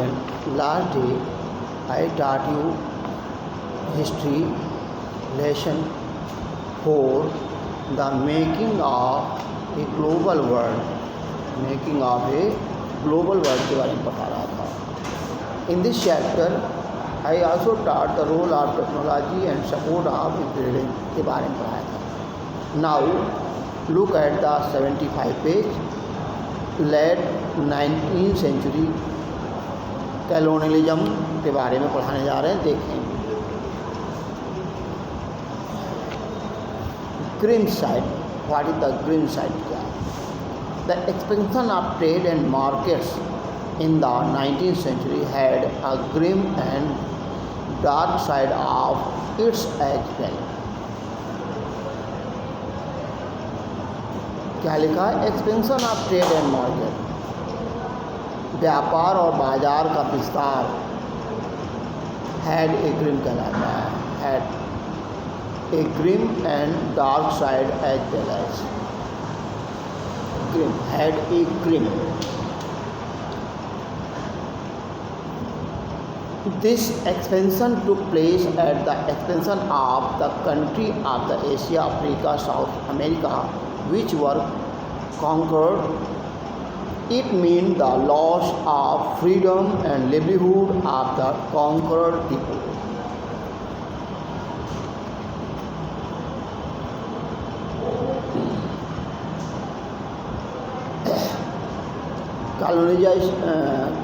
student, last day I taught you history lesson 4, the making of a global world. Making of a global world के बारे में पढ़ा रहा था. In this chapter I also taught the role of technology and support of building के बारे में पढ़ाया था. Now look at the 75 page. Late 19th century colonialism के बारे में पढ़ाने जा रहे हैं. देखें. Grim side. What is the grim side? क्या है? The expansion of trade and markets in the 19th century had a grim and dark side of its as well. क्या लिखा है? Expansion of trade and market, व्यापार और बाजार का विस्तार, हैड ए ग्रिम कहलाता है. Had a grim and dark side as well as. Grim, had a grim. This expansion took place at the expansion of the country of the Asia, Africa, South America, which were conquered. It meant the loss of freedom and livelihood of the conquered people.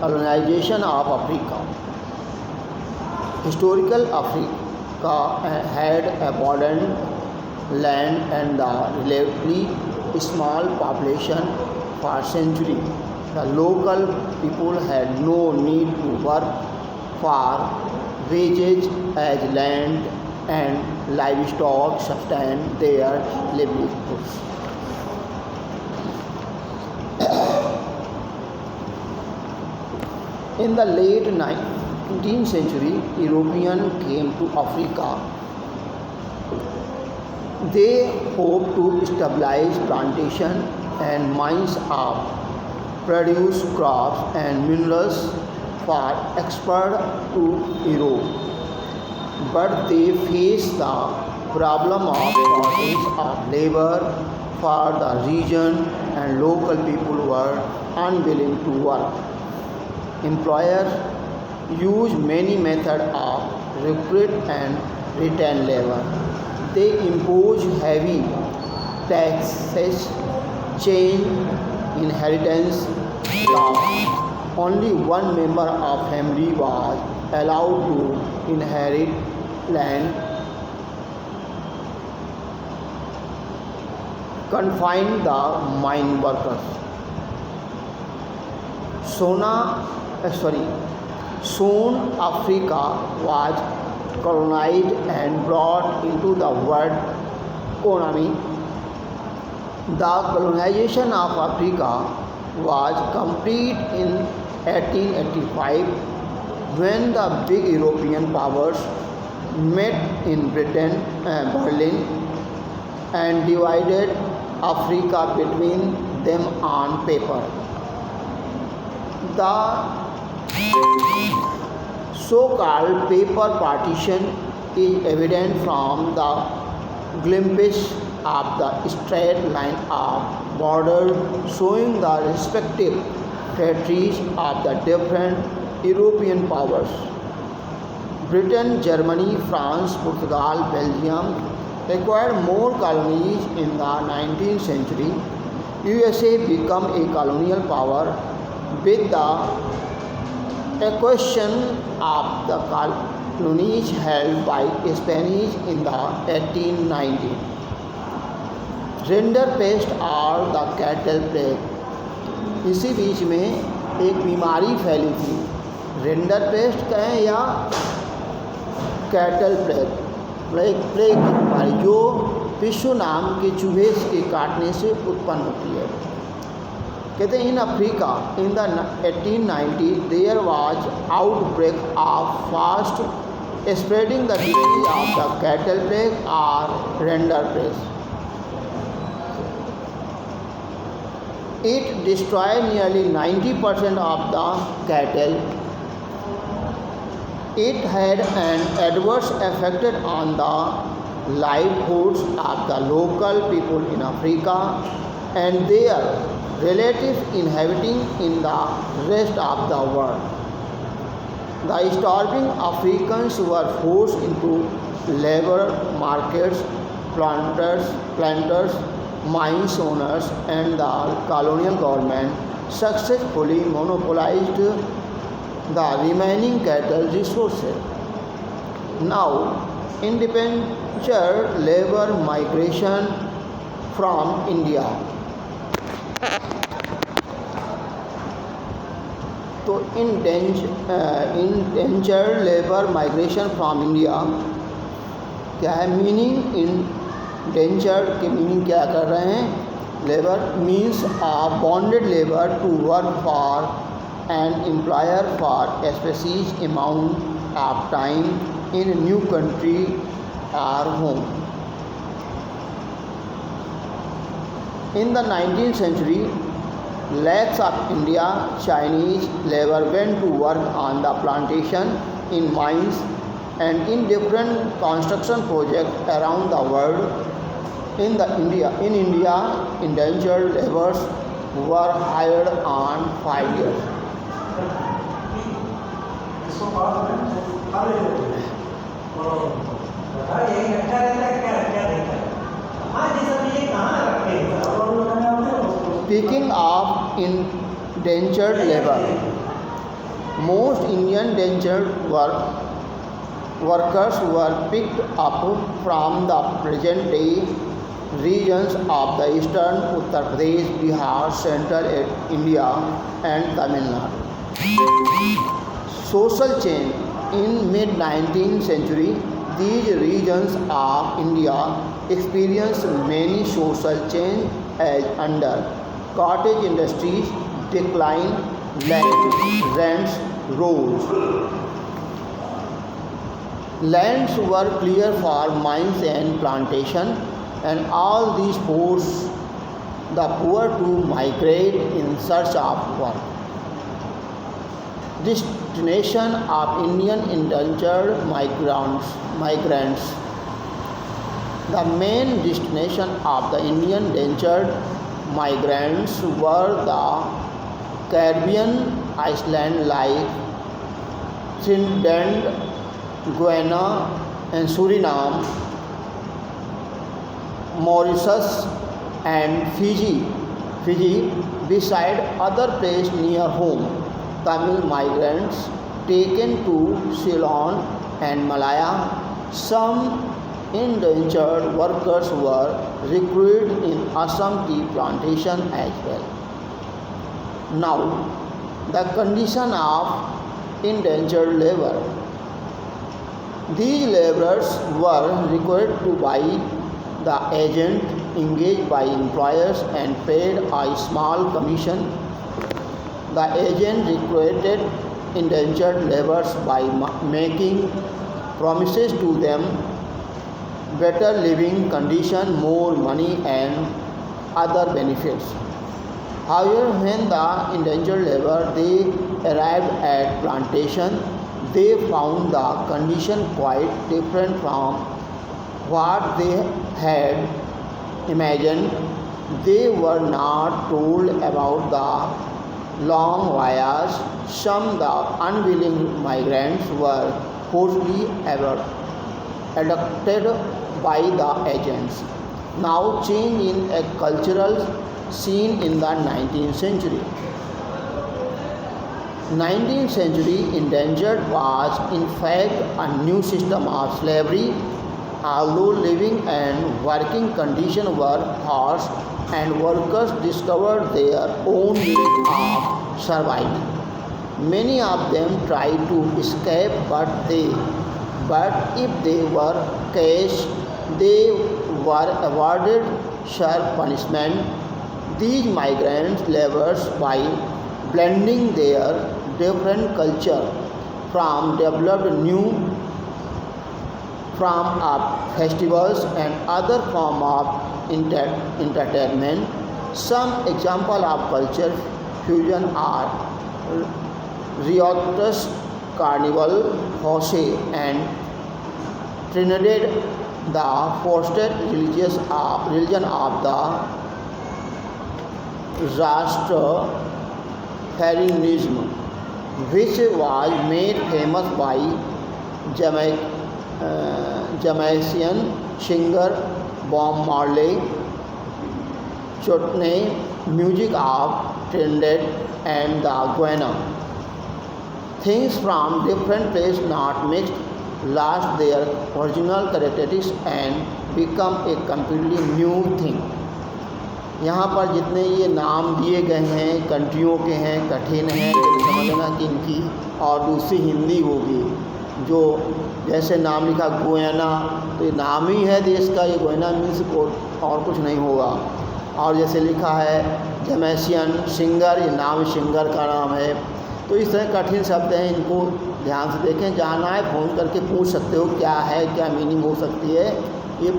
Colonization of Africa. Historical Africa had abundant land and the relatively small population for centuries. The local people had no need to work for wages as land and livestock sustained their livelihoods. In the late 19th century, Europeans came to Africa. They hoped to establish plantations and mines of produce crops and minerals for export to Europe. But they faced the problem of shortage of labor for the region and local people were unwilling to work. Employers use many methods of recruit and retain labor. They impose heavy taxes, change inheritance laws. Only one member of family was allowed to inherit land. Confined the mine workers. Soon Africa was colonized and brought into the world economy. The colonization of Africa was complete in 1885 when the big European powers met in Berlin and divided Africa between them on paper. The so-called paper partition is evident from the glimpse of the straight line of border showing the respective territories of the different European powers. Britain, Germany, France, Portugal, Belgium acquired more colonies in the 19th century. USA became a colonial power with the acquisition of the colonies held by Spanish in the 1890s. Rinderpest और the cattle plague. इसी बीच में एक बीमारी फैली थी. Rinderpest कहें या cattle plague की बीमारी जो पिस्सू नाम के चूहे के काटने से उत्पन्न होती है. कहते हैं in Africa in the 1890 there was outbreak of fast spreading the disease of the cattle plague और rinderpest. It destroyed nearly 90% of the cattle It had an adverse effect on the livelihoods of the local people in Africa and their relatives inhabiting in the rest of the world. The starving Africans were forced into labor markets, planters, mines owners, and the colonial government successfully monopolized the remaining cattle resources. Now, independent labor migration from India. तो endangered labour migration from India क्या है meaning? Endangered के meaning क्या कर रहे हैं? Labour means a bonded labor to work for an employer for a specific amount of time in a new country or home. In the 19th century, lakhs of India Chinese labor went to work on the plantation, in mines, and in different construction projects around the world. In India, indentured laborers were hired on 5 years. Speaking of indentured labor, most Indian indentured workers were picked up from the present-day regions of the eastern Uttar Pradesh, Bihar, central India, and Tamil Nadu. Social change. In mid-19th century, these regions of India experienced many social change as under cottage industries decline, land rents rose. Lands were cleared for mines and plantation, and all these forced the poor to migrate in search of work. Destination of Indian indentured migrants. The main destination of the Indian indentured migrants were the Caribbean islands like Trinidad, Guyana, and Suriname, Mauritius, and Fiji, beside other places near home. Tamil migrants taken to Ceylon and Malaya. Some indentured workers were recruited in Assam tea plantation as well. Now, the condition of indentured labor. These laborers were required to buy the agent engaged by employers and paid a small commission. The agent recruited indentured laborers by making promises to them better living condition, more money, and other benefits. However, when the indentured laborer they arrived at plantation, they found the condition quite different from what they had imagined. They were not told about the long voyage. Some the unwilling migrants were forcibly abducted by the agents. Now change in a cultural scene in the 19th century. 19th century indentured was in fact a new system of slavery. Although living and working conditions were harsh and workers discovered their own means of surviving, many of them tried to escape, but if they were caged, they were awarded sharp punishment. These migrant laborers, by blending their different culture from developed new form of festivals and other form of entertainment. Some example of culture fusion are riots, Carnival, Jose and Trinidad, the fostered religion of the Rastafarianism, which was made famous by Jamaican singer Bob Marley, chutney music of Trinidad and the Guyana. Things from different places not mixed lost their original characteristics and become a completely new thing. यहाँ पर जितने ये नाम दिए गए हैं कंट्रियों के हैं, कठिन हैं, समझना कि इनकी और दूसरी हिंदी होगी। जो जैसे नाम लिखा गोयाना, तो ये नाम ही है देश का, ये गोयाना मीन्स और कुछ नहीं होगा। और जैसे लिखा है जमैसियन सिंगर, ये नाम सिंगर का नाम है। तो इस तरह कठिन शब्द हैं, इनको ध्यान से देखें। जानना है फ़ोन करके पूछ सकते हो क्या है, क्या मीनिंग हो सकती है, ये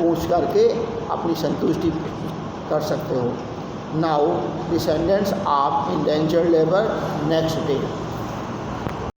पूछ करके अपनी संतुष्टि कर सकते हो। Now descendants of endangered labour next day.